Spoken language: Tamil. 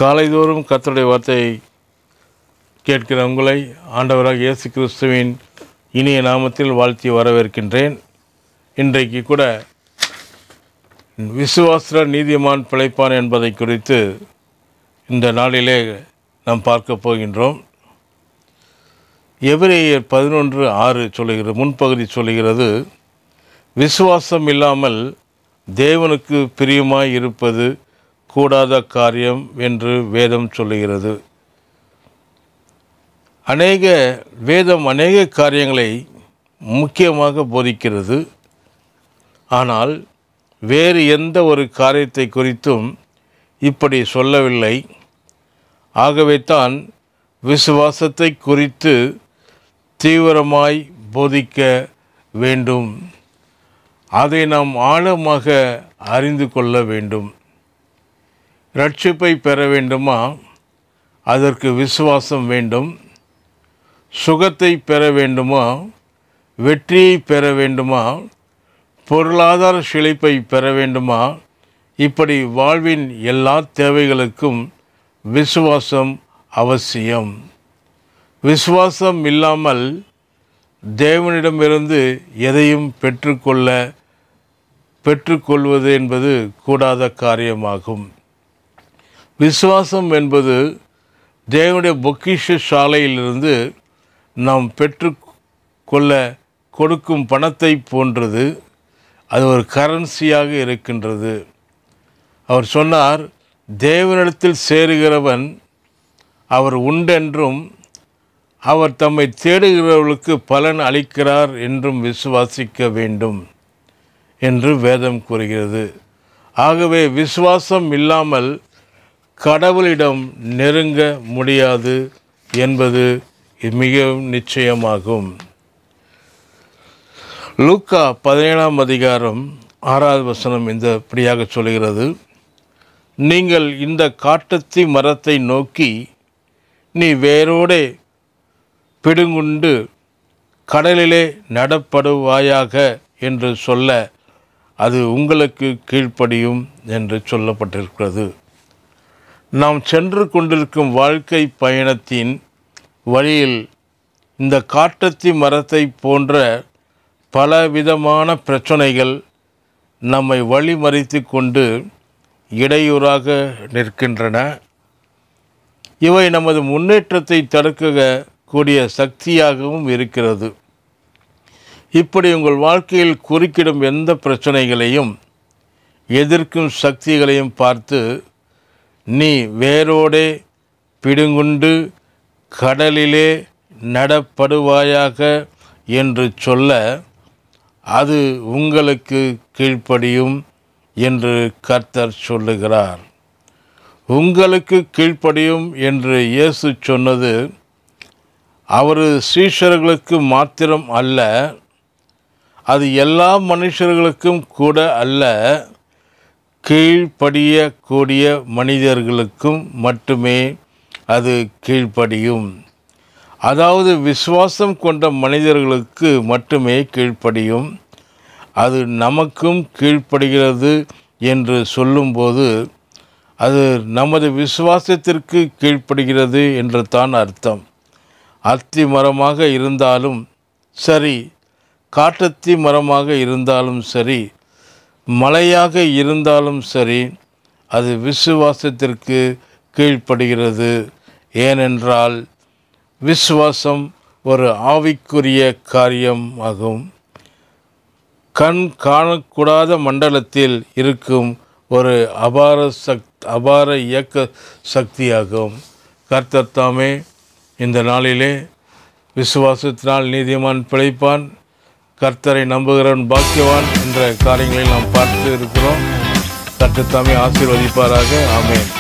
காலைதோறும் கர்த்தருடைய வார்த்தையை கேட்கிற உங்களை ஆண்டவராக இயேசு கிறிஸ்துவின் இனிய நாமத்தில் வாழ்த்தி வரவேற்கின்றேன். இன்றைக்கு கூட விசுவாச நீதிமான் பிழைப்பான் என்பதை குறித்து இந்த நாளிலே நாம் பார்க்க போகின்றோம். எபிரேயர் 11:6 சொல்லுகிறது, முன்பகுதி சொல்லுகிறது, விசுவாசம் இல்லாமல் தேவனுக்கு பிரியமாய் இருப்பது கூடாத காரியம் என்று வேதம் சொல்லுகிறது. வேதம் அநேக காரியங்களை முக்கியமாக போதிக்கிறது. ஆனால் வேறு எந்த ஒரு காரியத்தை குறித்தும் இப்படி சொல்லவில்லை. ஆகவே தான் விசுவாசத்தை குறித்து தீவிரமாய் போதிக்க வேண்டும். அதை நாம் ஆழமாக அறிந்து கொள்ள வேண்டும். ரட்சிப்பை பெற வேண்டுமா? அதற்கு விசுவாசம் வேண்டும். சுகத்தை பெற வேண்டுமா? வெற்றியை பெற வேண்டுமா? பொருளாதார செழிப்பை பெற வேண்டுமா? இப்படி வாழ்வின் எல்லா தேவைகளுக்கும் விசுவாசம் அவசியம். விசுவாசம் இல்லாமல் தேவனிடமிருந்து எதையும் பெற்றுக்கொள்வது என்பது கூடாத காரியமாகும். விசுவாசம் என்பது தேவனுடைய பொக்கிஷ சாலையிலிருந்து நாம் பெற்றுக்கொள்ள கொடுக்கும் பணத்தை போன்றது. அது ஒரு கரன்சியாக இருக்கின்றது. அவர் சொன்னார், தேவனிடத்தில் சேருகிறவன் அவர் உண்டென்றும் அவர் தம்மை தேடுகிறவர்களுக்கு பலன் அளிக்கிறார் என்றும் விசுவாசிக்க வேண்டும் என்று வேதம் கூறுகிறது. ஆகவே விசுவாசம் இல்லாமல் கடவுளிடம் நெருங்க முடியாது என்பது மிகவும் நிச்சயமாகும். லூக்கா 17:6 இப்படியாக சொல்கிறது, நீங்கள் இந்த காட்டத்தி மரத்தை நோக்கி நீ வேரோடே பிடுங்குண்டு கடலிலே நடப்படுவாயாக என்று சொல்ல அது உங்களுக்கு கீழ்ப்படியும் என்று சொல்லப்பட்டிருக்கிறது. நாம் சென்று கொண்டிருக்கும் வாழ்க்கை பயணத்தின் வழியில் இந்த காட்டத்தி மரத்தை போன்ற பலவிதமான பிரச்சனைகள் நம்மை வழிமறித்து கொண்டு இடையூறாக நிற்கின்றன. இவை நமது முன்னேற்றத்தை தடுக்கக்கூடிய சக்தியாகவும் இருக்கிறது. இப்படி உங்கள் வாழ்க்கையில் குறுக்கிடும் எந்த பிரச்சனைகளையும் எதிர்க்கும் சக்திகளையும் பார்த்து நீ வேரோடே பிடுங்குண்டு கடலிலே நடப்படுவாயாக என்று சொல்ல அது உங்களுக்கு கீழ்ப்படியும் என்று கர்த்தர் சொல்லுகிறார். உங்களுக்கு கீழ்ப்படியும் என்று இயேசு சொன்னது அவர் சீஷர்களுக்கு மாத்திரம் அல்ல, அது எல்லா மனுஷர்களுக்கும் கூட அல்ல, கீழ்ப்படியக்கூடிய மனிதர்களுக்கும் மட்டுமே அது கீழ்ப்படியும். அதாவது விசுவாசம் கொண்ட மனிதர்களுக்கு மட்டுமே கீழ்ப்படியும். அது நமக்கும் கீழ்ப்படுகிறது என்று சொல்லும்போது அது நமது விசுவாசத்திற்கு கீழ்ப்படுகிறது என்று தான் அர்த்தம். அத்தி மரமாக இருந்தாலும் சரி, காட்டத்தி மரமாக இருந்தாலும் சரி, மலையாக இருந்தாலும் சரி, அது விசுவாசத்திற்கு கீழ்ப்படுகிறது. ஏனென்றால் விசுவாசம் ஒரு ஆவிக்குரிய காரியம் ஆகும். கண் காணக்கூடாத மண்டலத்தில் இருக்கும் ஒரு அபார இயக்க சக்தியாகும். கர்த்தர் தாமே இந்த நாளிலே விசுவாசத்தினால் நீதிமான் பிழைப்பான், கர்த்தரை நம்புகிறவன் பாக்கியவான் என்ற காரியங்களை நாம் பார்த்து இருக்கிறோம். கர்த்தர் தாமே ஆசீர்வதிப்பாராக. ஆமென்.